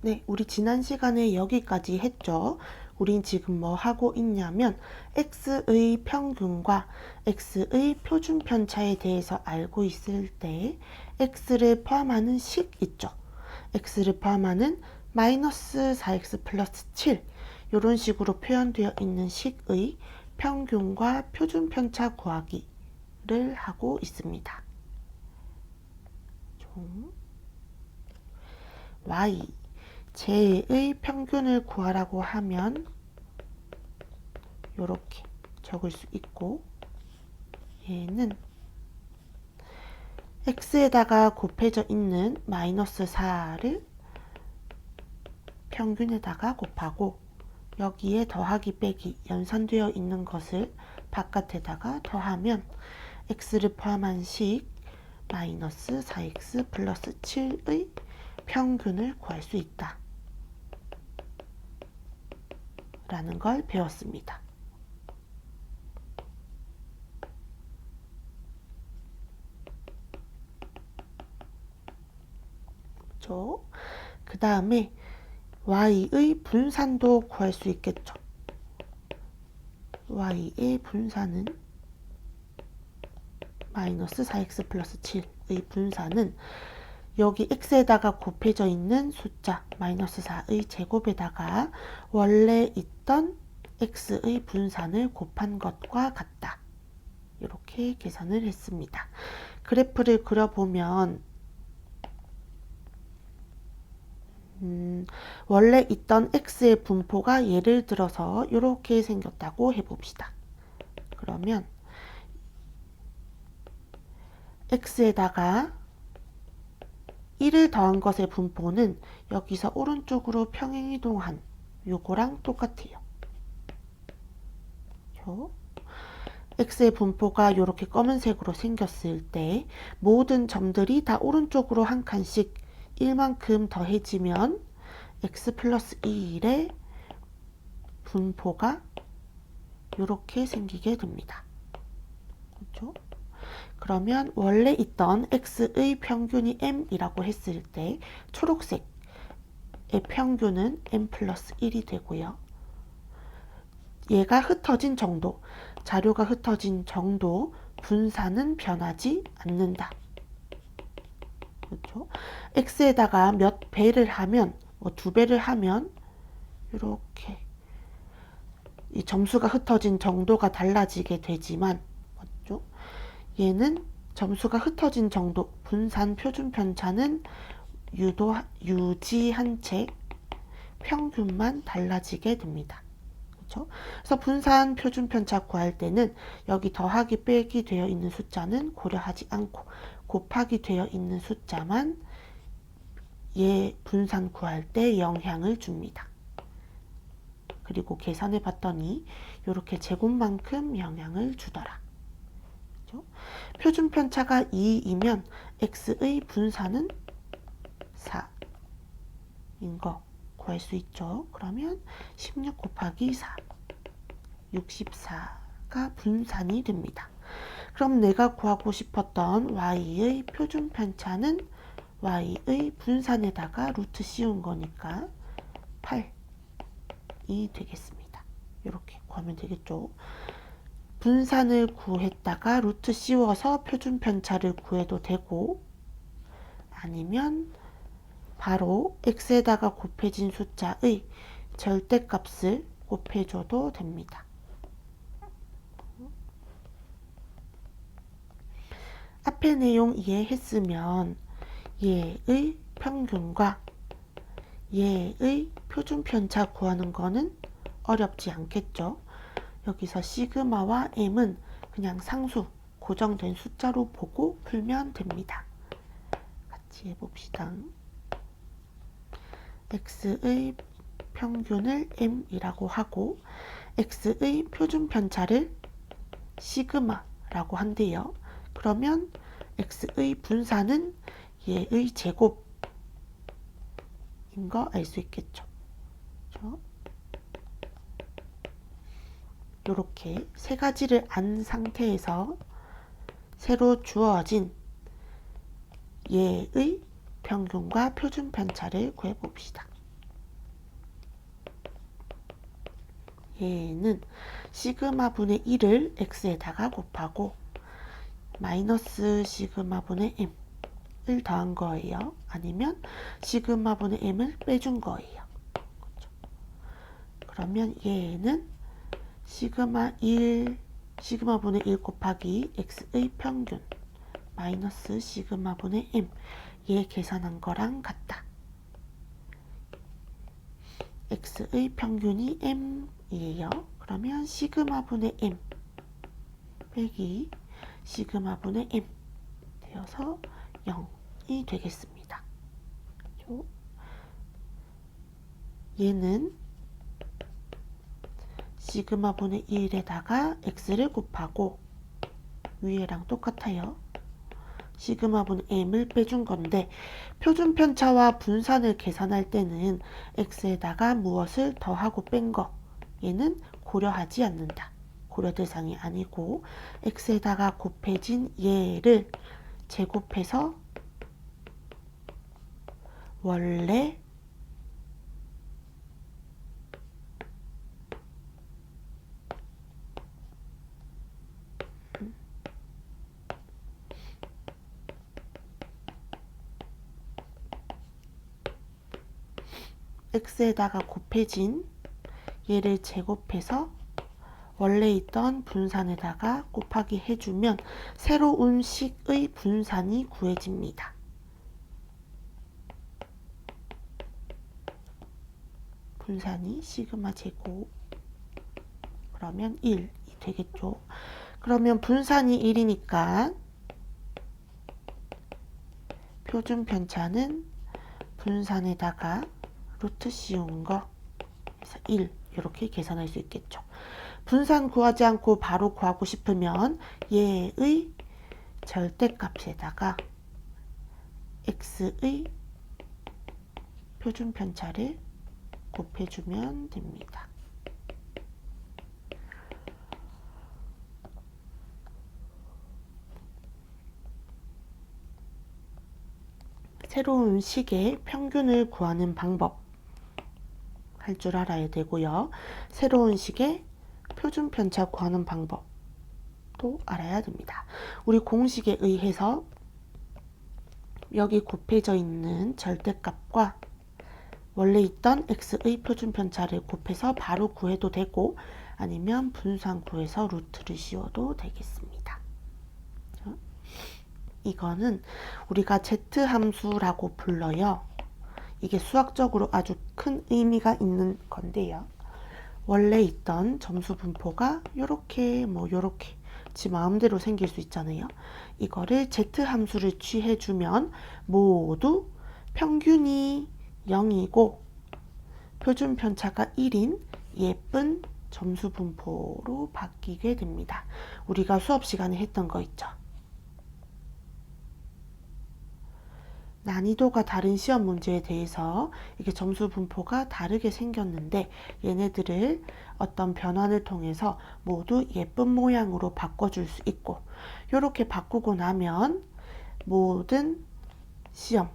네, 우리 지난 시간에 여기까지 했죠. 우린 지금 뭐 하고 있냐면 x의 평균과 x의 표준 편차에 대해서 알고 있을 때 x를 포함하는 식 있죠. x를 포함하는 마이너스 4x 플러스 7 이런 식으로 표현되어 있는 식의 평균과 표준 편차 구하기를 하고 있습니다. y 제의 평균을 구하라고 하면 이렇게 적을 수 있고, 얘는 x에다가 곱해져 있는 마이너스 4를 평균에다가 곱하고 여기에 더하기 빼기 연산되어 있는 것을 바깥에다가 더하면 x를 포함한 식 마이너스 4x 플러스 7의 평균을 구할 수 있다 라는 걸 배웠습니다. 그 다음에 y의 분산도 구할 수 있겠죠. y의 분산은 마이너스 4x 플러스 7의 분산은 여기 x에다가 곱해져 있는 숫자 마이너스 4의 제곱에다가 원래 있던 x의 분산을 곱한 것과 같다. 이렇게 계산을 했습니다. 그래프를 그려보면 원래 있던 x의 분포가 예를 들어서 이렇게 생겼다고 해봅시다. 그러면 x에다가 1을 더한 것의 분포는 여기서 오른쪽으로 평행이동한 요거랑 똑같아요. x의 분포가 이렇게 검은색으로 생겼을 때 모든 점들이 다 오른쪽으로 한 칸씩 1만큼 더해지면 x 플러스 1의 분포가 이렇게 생기게 됩니다. 그렇죠? 그러면 원래 있던 x의 평균이 m이라고 했을 때 초록색의 평균은 m 플러스 1이 되고요. 얘가 흩어진 정도, 자료가 흩어진 정도, 분산은 변하지 않는다. 그렇죠? x에다가 몇 배를 하면, 뭐 2배를 하면 이렇게 이 점수가 흩어진 정도가 달라지게 되지만, 맞죠? 얘는 점수가 흩어진 정도, 분산 표준 편차는 유지한 채 평균만 달라지게 됩니다. 그렇죠? 그래서 분산 표준 편차 구할 때는 여기 더하기 빼기 되어 있는 숫자는 고려하지 않고 곱하기 되어 있는 숫자만 얘 분산 구할 때 영향을 줍니다. 그리고 계산해 봤더니 이렇게 제곱만큼 영향을 주더라. 그렇죠? 표준 편차가 2이면 x의 분산은 4인 거 구할 수 있죠. 그러면 16 곱하기 4, 64가 분산이 됩니다. 그럼 내가 구하고 싶었던 y의 표준 편차는 y의 분산에다가 루트 씌운 거니까 8이 되겠습니다. 이렇게 구하면 되겠죠. 분산을 구했다가 루트 씌워서 표준 편차를 구해도 되고, 아니면 바로 x에다가 곱해진 숫자의 절대값을 곱해줘도 됩니다. 앞의 내용 이해했으면 얘의 평균과 얘의 표준 편차 구하는 거는 어렵지 않겠죠. 여기서 시그마와 m은 그냥 상수, 고정된 숫자로 보고 풀면 됩니다. 같이 해봅시다. x의 평균을 m이라고 하고 x의 표준 편차를 시그마라고 한대요. 그러면 x의 분산은 얘의 제곱인 거 알 수 있겠죠. 그렇죠? 이렇게 세 가지를 안 상태에서 새로 주어진 얘의 평균과 표준 편차를 구해봅시다. 얘는 시그마분의 1을 x에다가 곱하고 마이너스 시그마분의 m을 더한 거예요. 아니면 시그마분의 m을 빼준 거예요. 그렇죠? 그러면 얘는 시그마분의 1 곱하기 x의 평균 마이너스 시그마분의 m 얘 계산한 거랑 같다. x의 평균이 m이에요. 그러면 시그마분의 m 빼기 시그마분의 m 되어서 0이 되겠습니다. 얘는 시그마분의 1에다가 x를 곱하고 위에랑 똑같아요. 시그마분의 m을 빼준 건데 표준편차와 분산을 계산할 때는 x에다가 무엇을 더하고 뺀 거 얘는 고려하지 않는다. 고려 대상이 아니고 x에다가 곱해진 얘를 제곱해서 원래 x에다가 곱해진 얘를 제곱해서 원래 있던 분산에다가 곱하기 해주면 새로운 식의 분산이 구해집니다. 분산이 시그마 제곱 그러면 1이 되겠죠. 그러면 분산이 1이니까 표준 편차는 분산에다가 루트 씌운 거 그래서 1 이렇게 계산할 수 있겠죠. 분산 구하지 않고 바로 구하고 싶으면 얘의 절대값에다가 x의 표준 편차를 곱해주면 됩니다. 새로운 식의 평균을 구하는 방법 할 줄 알아야 되고요. 새로운 식의 표준 편차 구하는 방법도 알아야 됩니다. 우리 공식에 의해서 여기 곱해져 있는 절대값과 원래 있던 x의 표준 편차를 곱해서 바로 구해도 되고 아니면 분산 구해서 루트를 씌워도 되겠습니다. 이거는 우리가 Z함수라고 불러요. 이게 수학적으로 아주 큰 의미가 있는 건데요. 원래 있던 점수 분포가 요렇게 요렇게 지 마음대로 생길 수 있잖아요. 이거를 Z함수를 취해주면 모두 평균이 0이고 표준 편차가 1인 예쁜 점수 분포로 바뀌게 됩니다. 우리가 수업 시간에 했던 거 있죠. 난이도가 다른 시험 문제에 대해서 이게 점수 분포가 다르게 생겼는데 얘네들을 어떤 변환을 통해서 모두 예쁜 모양으로 바꿔줄 수 있고 이렇게 바꾸고 나면 모든 시험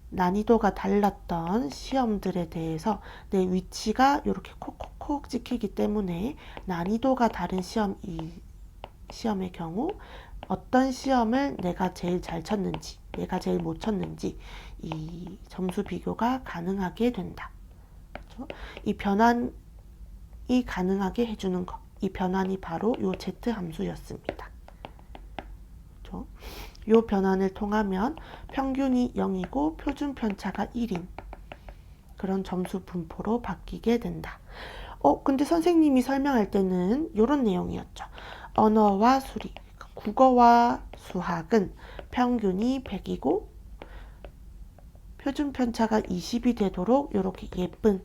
난이도가 달랐던 시험들에 대해서 내 위치가 이렇게 콕콕콕 찍히기 때문에 난이도가 다른 시험의 경우 어떤 시험을 내가 제일 잘 쳤는지 내가 제일 못 쳤는지 이 점수 비교가 가능하게 된다. 그렇죠? 이 변환이 가능하게 해주는 것, 이 변환이 바로 요 Z함수였습니다. 그렇죠? 요 변환을 통하면 평균이 0이고 표준 편차가 1인 그런 점수 분포로 바뀌게 된다. 근데 선생님이 설명할 때는 이런 내용이었죠. 언어와 수리, 국어와 수학은 평균이 100이고 표준 편차가 20이 되도록 이렇게 예쁜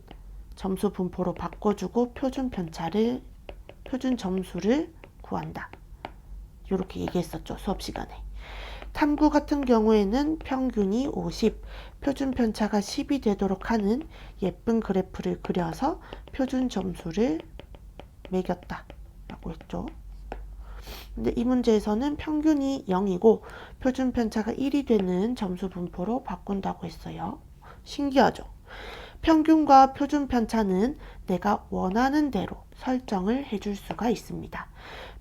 점수 분포로 바꿔주고 표준 점수를 구한다. 이렇게 얘기했었죠. 수업 시간에. 탐구 같은 경우에는 평균이 50, 표준 편차가 10이 되도록 하는 예쁜 그래프를 그려서 표준 점수를 매겼다 라고 했죠. 근데 이 문제에서는 평균이 0이고 표준 편차가 1이 되는 점수 분포로 바꾼다고 했어요. 신기하죠? 평균과 표준 편차는 내가 원하는 대로 설정을 해줄 수가 있습니다.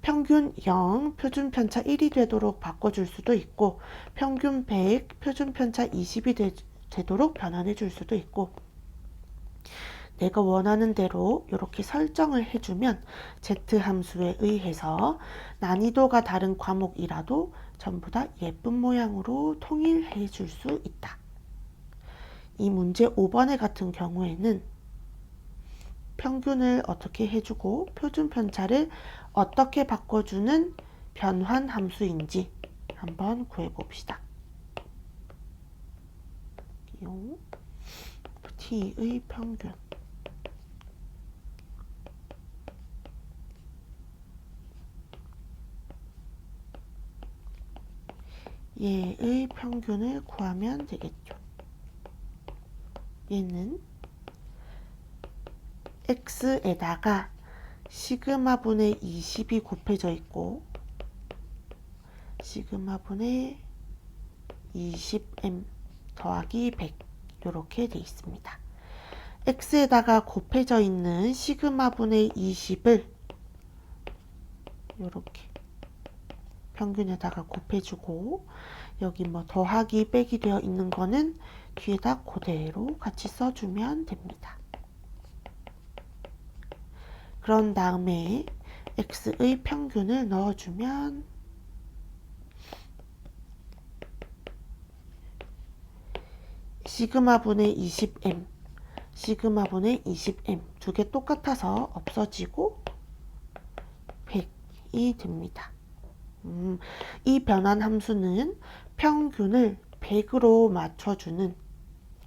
평균 0, 표준 편차 1이 되도록 바꿔줄 수도 있고, 평균 100, 표준 편차 20이 되도록 변환해 줄 수도 있고, 내가 원하는 대로 이렇게 설정을 해주면 Z 함수에 의해서 난이도가 다른 과목이라도 전부 다 예쁜 모양으로 통일해 줄 수 있다. 이 문제 5번에 같은 경우에는 평균을 어떻게 해주고 표준 편차를 어떻게 바꿔주는 변환 함수인지 한번 구해봅시다. t의 평균, 얘의 평균을 구하면 되겠죠. 얘는 x에다가 시그마분의 20이 곱해져 있고, 시그마분의 20m 더하기 100 이렇게 돼 있습니다. x에다가 곱해져 있는 시그마분의 20을 이렇게 평균에다가 곱해주고, 여기 뭐 더하기 빼기 되어 있는 거는 뒤에다 그대로 같이 써주면 됩니다. 그런 다음에 x의 평균을 넣어주면 시그마분의 20m, 시그마분의 20m 두 개 똑같아서 없어지고 100이 됩니다. 이 변환 함수는 평균을 100으로 맞춰주는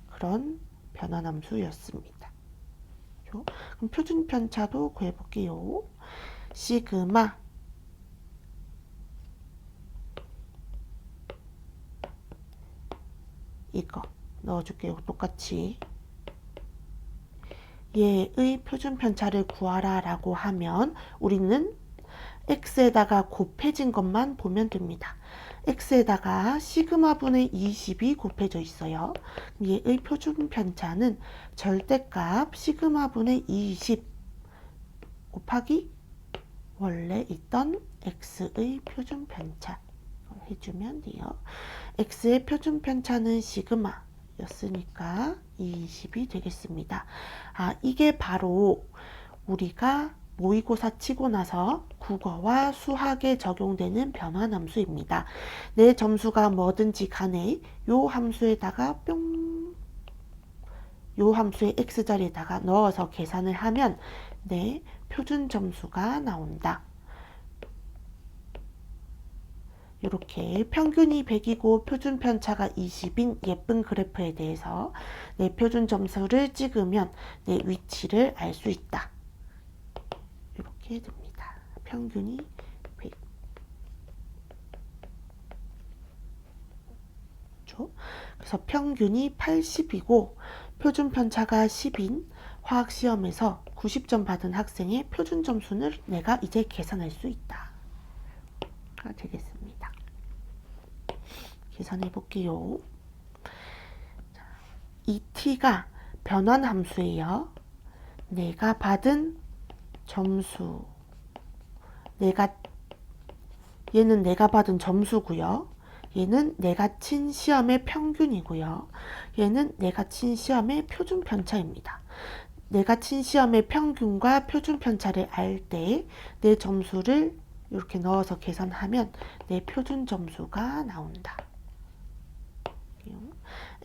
그런 변환 함수였습니다. 그럼 표준 편차도 구해볼게요. 시그마 이거 넣어줄게요. 똑같이 얘의 표준 편차를 구하라 라고 하면 우리는 x에다가 곱해진 것만 보면 됩니다. x에다가 시그마분의 20이 곱해져 있어요. 얘의 표준 편차는 절대값 시그마분의 20 곱하기 원래 있던 x의 표준 편차 해주면 돼요. x의 표준 편차는 시그마 였으니까 20이 되겠습니다. 이게 바로 우리가 모의고사 치고 나서 국어와 수학에 적용되는 변환 함수입니다. 내 점수가 뭐든지 간에 요 함수에다가 뿅, 요 함수의 x자리에다가 넣어서 계산을 하면 내 표준 점수가 나온다. 이렇게 평균이 100이고 표준 편차가 20인 예쁜 그래프에 대해서 내 표준 점수를 찍으면 내 위치를 알 수 있다. 이렇게 됩니다. 평균이 100. 그래서 평균이 80이고 표준 편차가 10인 화학시험에서 90점 받은 학생의 표준 점수는 내가 이제 계산할 수 있다. 되겠습니다. 계산해 볼게요. 이 t가 변환 함수예요. 내가 받은 점수, 얘는 내가 받은 점수고요. 얘는 내가 친 시험의 평균이고요. 얘는 내가 친 시험의 표준 편차입니다. 내가 친 시험의 평균과 표준 편차를 알 때 내 점수를 이렇게 넣어서 계산하면 내 표준 점수가 나온다.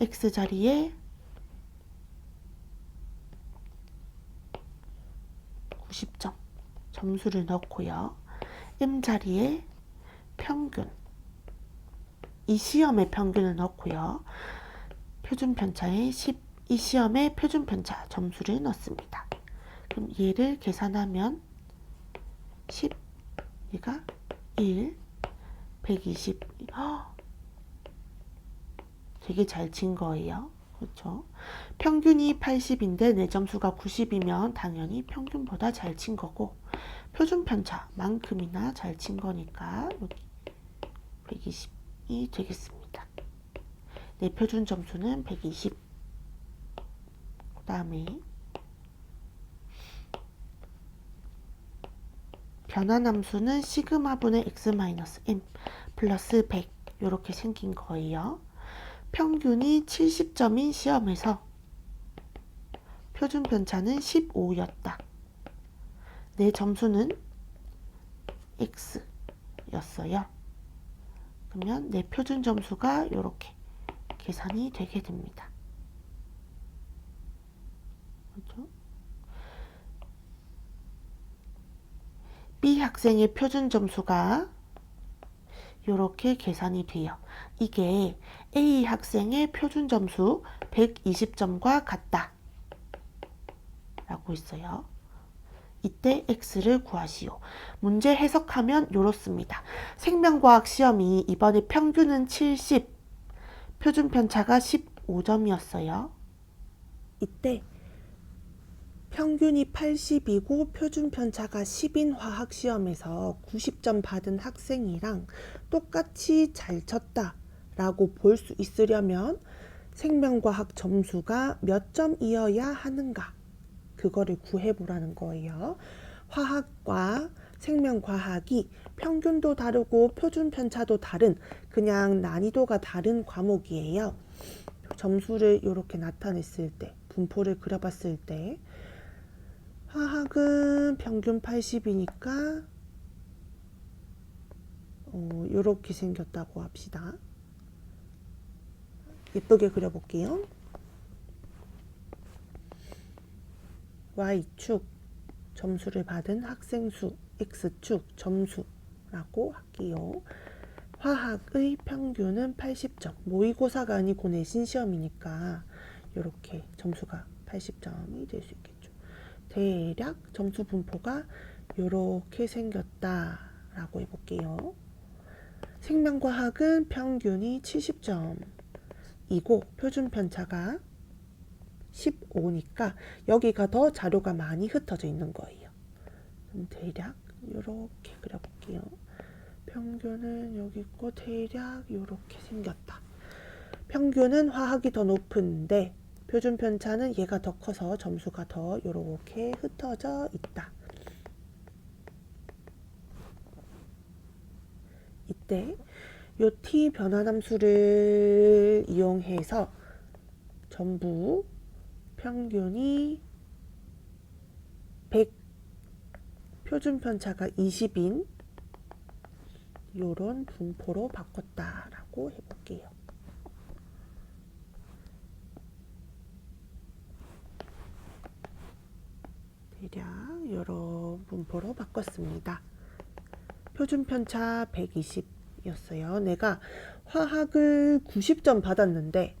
x자리에 90점 점수를 넣고요. m자리에 평균, 이 시험의 평균을 넣고요. 표준 편차에 10, 이 시험의 표준 편차 점수를 넣습니다. 그럼 얘를 계산하면 10, 얘가 1, 120. 되게 잘 친 거예요. 그렇죠? 평균이 80인데 내 점수가 90이면 당연히 평균보다 잘 친 거고, 표준 편차만큼이나 잘 친 거니까 여기 120이 되겠습니다. 내 표준 점수는 120. 그 다음에 변환함수는 시그마분의 x-m 플러스 100 이렇게 생긴 거예요. 평균이 70점인 시험에서 표준 편차는 15였다. 내 점수는 x였어요. 그러면 내 표준 점수가 이렇게 계산이 되게 됩니다. 그렇죠? B 학생의 표준 점수가 이렇게 계산이 돼요. 이게 A 학생의 표준 점수 120점과 같다 라고 있어요. 이때 x를 구하시오. 문제 해석하면 이렇습니다. 생명과학 시험이 이번에 평균은 70, 표준 편차가 15점이었어요. 이때 평균이 80이고 표준 편차가 10인 화학 시험에서 90점 받은 학생이랑 똑같이 잘 쳤다 라고 볼 수 있으려면 생명과학 점수가 몇 점이어야 하는가, 그거를 구해보라는 거예요. 화학과 생명과학이 평균도 다르고 표준 편차도 다른, 그냥 난이도가 다른 과목이에요. 점수를 이렇게 나타냈을 때, 분포를 그려봤을 때 화학은 평균 80이니까 이렇게 생겼다고 합시다. 예쁘게 그려볼게요. Y축 점수를 받은 학생 수, X축 점수라고 할게요. 화학의 평균은 80점. 모의고사가 아니고 내신 시험이니까 이렇게 점수가 80점이 될 수 있겠죠. 대략 점수 분포가 이렇게 생겼다라고 해볼게요. 생명과학은 평균이 70점이고 표준 편차가 15니까 여기가 더 자료가 많이 흩어져 있는 거예요. 그럼 대략 이렇게 그려볼게요. 평균은 여기 있고 대략 이렇게 생겼다. 평균은 화학이 더 높은데 표준 편차는 얘가 더 커서 점수가 더 이렇게 흩어져 있다. 이때 요 t 변환함수를 이용해서 전부 평균이 100, 표준 편차가 20인 요런 분포로 바꿨다라고 해볼게요. 대략 요런 분포로 바꿨습니다. 표준 편차 120이었어요. 내가 화학을 90점 받았는데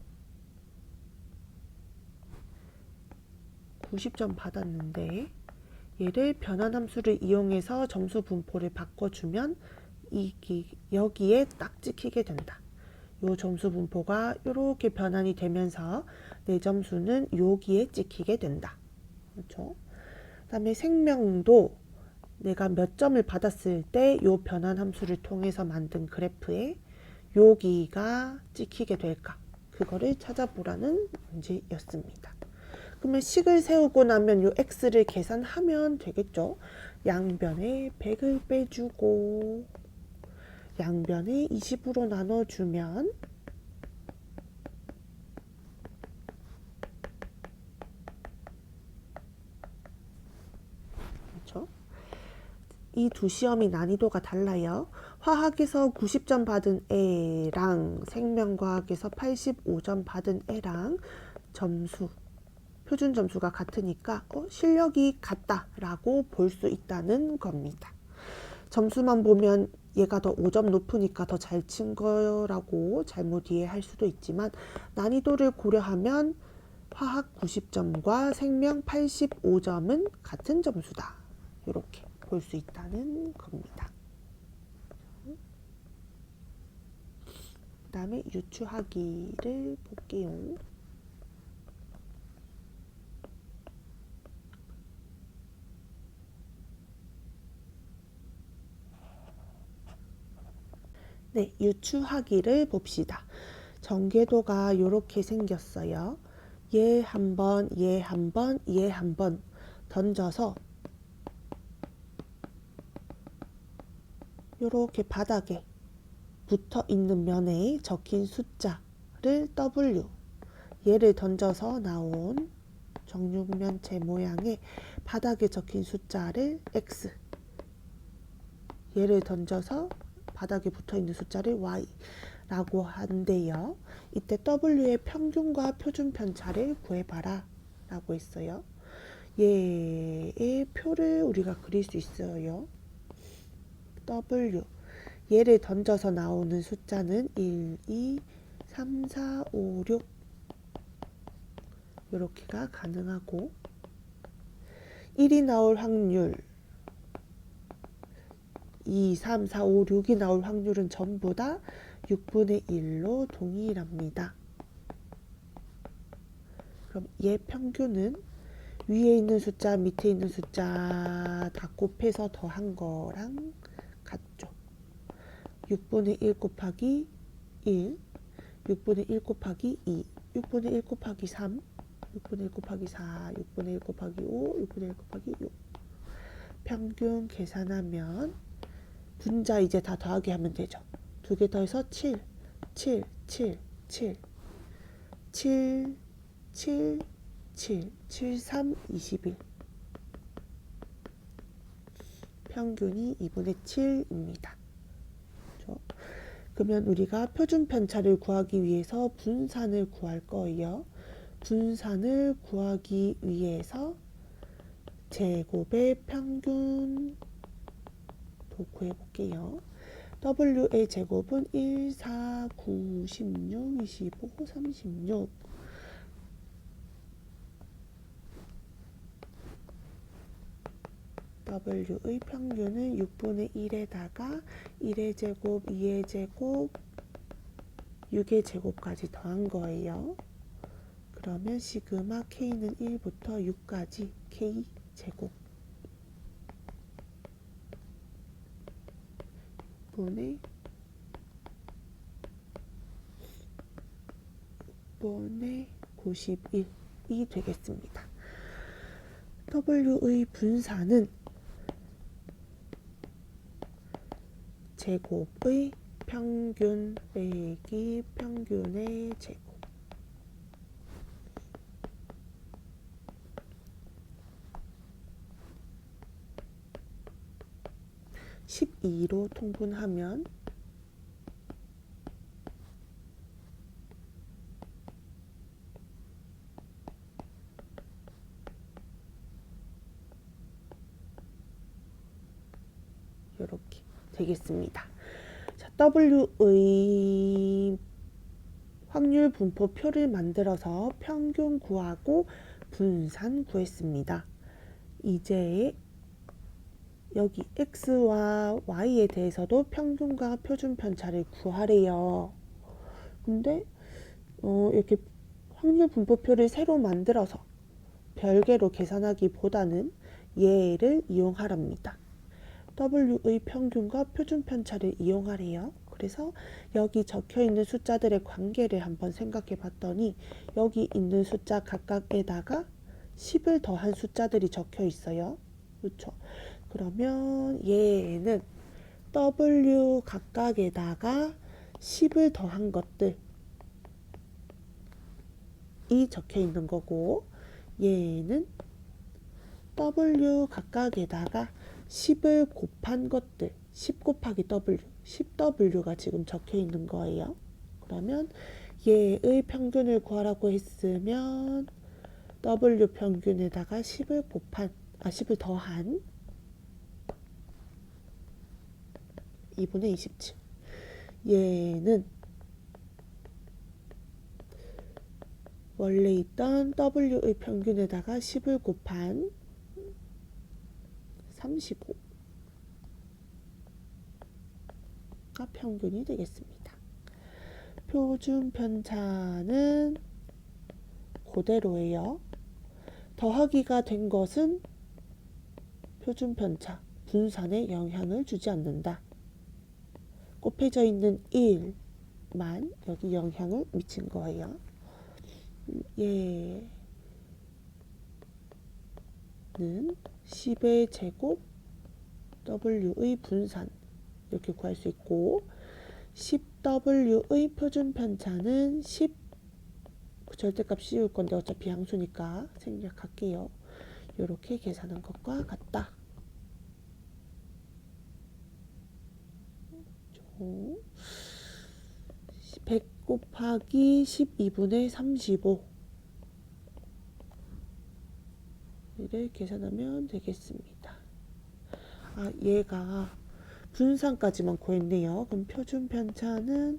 90점 받았는데 얘를 변환함수를 이용해서 점수 분포를 바꿔주면 여기에 딱 찍히게 된다. 요 점수 분포가 이렇게 변환이 되면서 내 점수는 여기에 찍히게 된다. 그렇죠? 그다음에 생명도 내가 몇 점을 받았을 때 요 변환함수를 통해서 만든 그래프에 여기가 찍히게 될까? 그거를 찾아보라는 문제였습니다. 그러면 식을 세우고 나면 요 x를 계산하면 되겠죠. 양변에 100을 빼주고 양변에 20으로 나눠주면 그렇죠? 이 두 시험이 난이도가 달라요. 화학에서 90점 받은 애랑 생명과학에서 85점 받은 애랑 점수 표준 점수가 같으니까 실력이 같다라고 볼 수 있다는 겁니다. 점수만 보면 얘가 더 5점 높으니까 더 잘 친 거라고 잘못 이해할 수도 있지만 난이도를 고려하면 화학 90점과 생명 85점은 같은 점수다. 이렇게 볼 수 있다는 겁니다. 그 다음에 유추하기를 볼게요. 네, 유추하기를 봅시다. 전개도가 이렇게 생겼어요. 얘 한 번, 얘 한 번, 얘 한 번 던져서 이렇게 바닥에 붙어 있는 면에 적힌 숫자를 W, 얘를 던져서 나온 정육면체 모양의 바닥에 적힌 숫자를 X, 얘를 던져서 바닥에 붙어 있는 숫자를 Y 라고 한대요. 이때 W의 평균과 표준 편차를 구해봐라 라고 했어요. 얘의 표를 우리가 그릴 수 있어요. W, 얘를 던져서 나오는 숫자는 1, 2, 3, 4, 5, 6 이렇게가 가능하고, 1이 나올 확률, 2, 3, 4, 5, 6이 나올 확률은 전부 다 6분의 1로 동일합니다. 그럼 얘 평균은 위에 있는 숫자, 밑에 있는 숫자 다 곱해서 더한 거랑 같죠. 6분의 1 곱하기 1, 6분의 1 곱하기 2, 6분의 1 곱하기 3, 6분의 1 곱하기 4, 6분의 1 곱하기 5, 6분의 1 곱하기 6. 평균 계산하면 분자 이제 다 더하기 하면 되죠. 두 개 더해서 7, 7, 7, 7, 7, 7, 7, 7, 3, 21. 평균이 2분의 7입니다. 그렇죠? 그러면 우리가 표준 편차를 구하기 위해서 분산을 구할 거예요. 분산을 구하기 위해서 제곱의 평균도 구해 볼게요. W의 제곱은 1, 4, 9, 16, 25, 36. W의 평균은 6분의 1에다가 1의 제곱, 2의 제곱, 6의 제곱까지 더한 거예요. 그러면 시그마 K는 1부터 6까지 K 제곱 분의 91이 되겠습니다. W의 분산은 제곱의 평균 빼기 평균의 제곱, 12로 통분하면 이렇게 되겠습니다. 자, W의 확률 분포표를 만들어서 평균 구하고 분산 구했습니다. 이제 여기 X와 Y에 대해서도 평균과 표준 편차를 구하래요. 근데 이렇게 확률 분포표를 새로 만들어서 별개로 계산하기보다는 얘를 이용하랍니다. W의 평균과 표준 편차를 이용하래요. 그래서 여기 적혀 있는 숫자들의 관계를 한번 생각해 봤더니 여기 있는 숫자 각각에다가 10을 더한 숫자들이 적혀 있어요. 그렇죠? 그러면 얘는 W 각각에다가 10을 더한 것들이 적혀 있는 거고, 얘는 W 각각에다가 10을 곱한 것들, 10 곱하기 W, 10W가 지금 적혀 있는 거예요. 그러면 얘의 평균을 구하라고 했으면 W 평균에다가 10을 더한 2분의 27. 얘는 원래 있던 W의 평균에다가 10을 곱한 35가 평균이 되겠습니다. 표준 편차는 그대로예요. 더하기가 된 것은 표준 편차, 분산에 영향을 주지 않는다. 곱해져 있는 1만 여기 영향을 미친 거예요. 얘는 10의 제곱 W의 분산을 이렇게 구할 수 있고 10W의 표준 편차는 10 절대값 씌울 건데 어차피 양수니까 생략할게요. 이렇게 계산한 것과 같다. 100 곱하기 12분의 35 를 계산하면 되겠습니다. 얘가 분산까지만 구했네요. 그럼 표준 편차는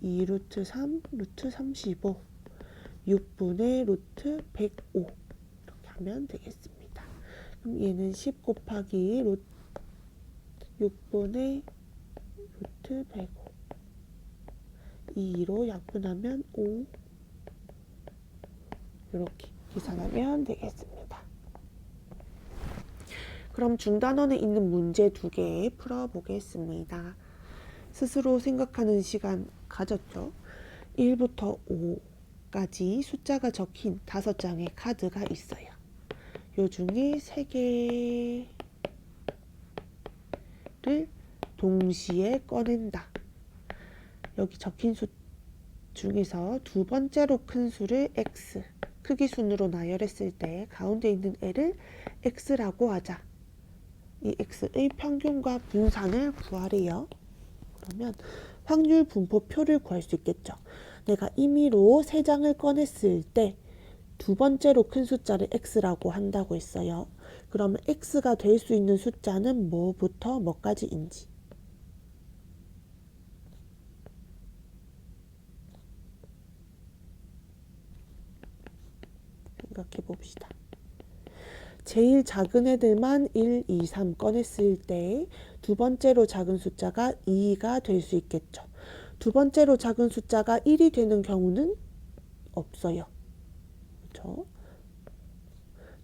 2 루트 3 루트 35 6분의 루트 105 이렇게 하면 되겠습니다. 그럼 얘는 10 곱하기 6분의 루트 105 2로 약분하면 5 이렇게 계산하면 되겠습니다. 그럼 중단원에 있는 문제 2개 풀어보겠습니다. 스스로 생각하는 시간 가졌죠? 1부터 5까지 숫자가 적힌 5장의 카드가 있어요. 요 중에 3개를 동시에 꺼낸다. 여기 적힌 수 중에서 두 번째로 큰 수를 x, 크기 순으로 나열했을 때 가운데 있는 애를 x라고 하자. 이 x의 평균과 분산을 구하래요. 그러면 확률 분포표를 구할 수 있겠죠. 내가 임의로 3장을 꺼냈을 때 두 번째로 큰 숫자를 x라고 한다고 했어요. 그러면 x가 될 수 있는 숫자는 뭐부터 뭐까지인지 생각해 봅시다. 제일 작은 애들만 1, 2, 3 꺼냈을 때 두 번째로 작은 숫자가 2가 될 수 있겠죠. 두 번째로 작은 숫자가 1이 되는 경우는 없어요. 그렇죠?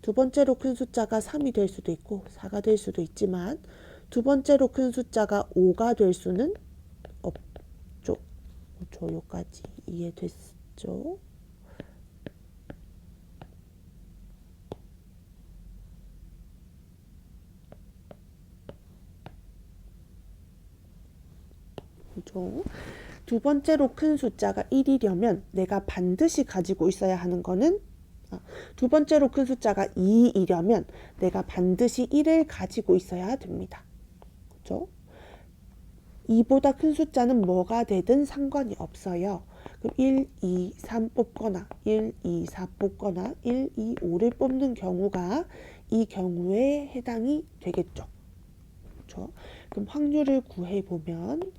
두 번째로 큰 숫자가 3이 될 수도 있고 4가 될 수도 있지만 두 번째로 큰 숫자가 5가 될 수는 없죠. 그렇죠? 여기까지 이해됐죠? 그렇죠? 두 번째로 큰 숫자가 1이려면 내가 반드시 가지고 있어야 하는 거는 두 번째로 큰 숫자가 2이려면 내가 반드시 1을 가지고 있어야 됩니다. 그렇죠? 2보다 큰 숫자는 뭐가 되든 상관이 없어요. 그럼 1, 2, 3 뽑거나 1, 2, 4 뽑거나 1, 2, 5를 뽑는 경우가 이 경우에 해당이 되겠죠. 그렇죠? 그럼 확률을 구해보면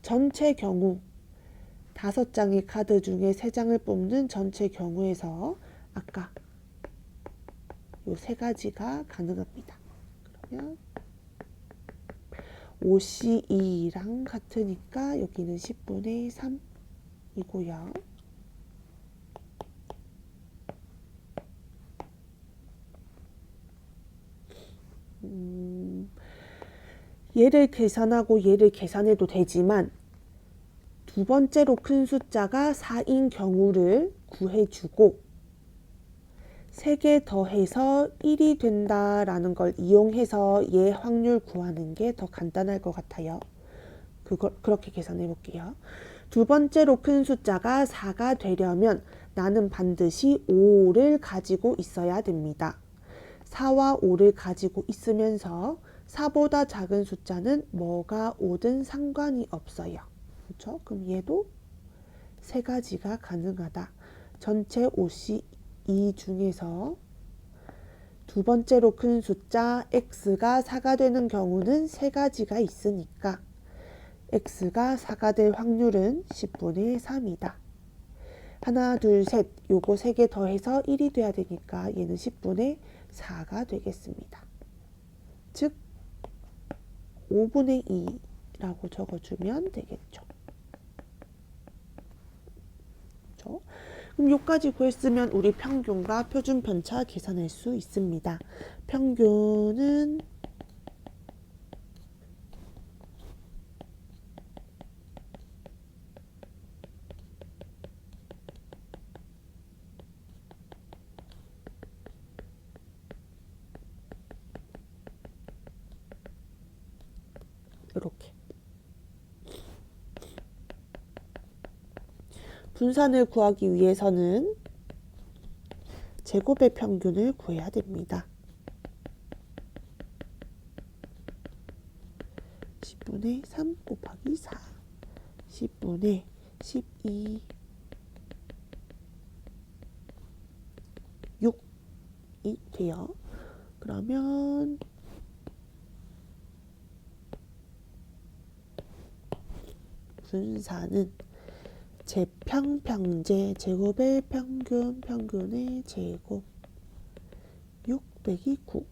전체 경우 5장의 카드 중에 3장을 뽑는 전체 경우에서 아까 요 3가지가 가능합니다. 그러면 5C2랑 같으니까 여기는 10분의 3이고요. 얘를 계산하고 얘를 계산해도 되지만 두 번째로 큰 숫자가 4인 경우를 구해주고 3개 더해서 1이 된다라는 걸 이용해서 얘 확률 구하는 게 더 간단할 것 같아요. 그렇게 계산해 볼게요. 두 번째로 큰 숫자가 4가 되려면 나는 반드시 5를 가지고 있어야 됩니다. 4와 5를 가지고 있으면서 4보다 작은 숫자는 뭐가 오든 상관이 없어요. 그렇죠? 그럼 얘도 3가지가 가능하다. 전체 5C2 중에서 두 번째로 큰 숫자 x가 4가 되는 경우는 3가지가 있으니까 x가 4가 될 확률은 10분의 3이다. 하나, 둘, 셋 요거 3개 더해서 1이 돼야 되니까 얘는 10분의 4가 되겠습니다. 즉 5분의 2라고 적어주면 되겠죠. 그렇죠? 그럼 여기까지 구했으면 우리 평균과 표준 편차 계산할 수 있습니다. 평균은 이렇게 분산을 구하기 위해서는 제곱의 평균을 구해야 됩니다. 10분의 3 곱하기 4, 10분의 12, 6이 돼요. 그러면 분산은 제평평제 제곱의 평균 평균의 제곱 6 빼기 9.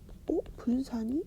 분산이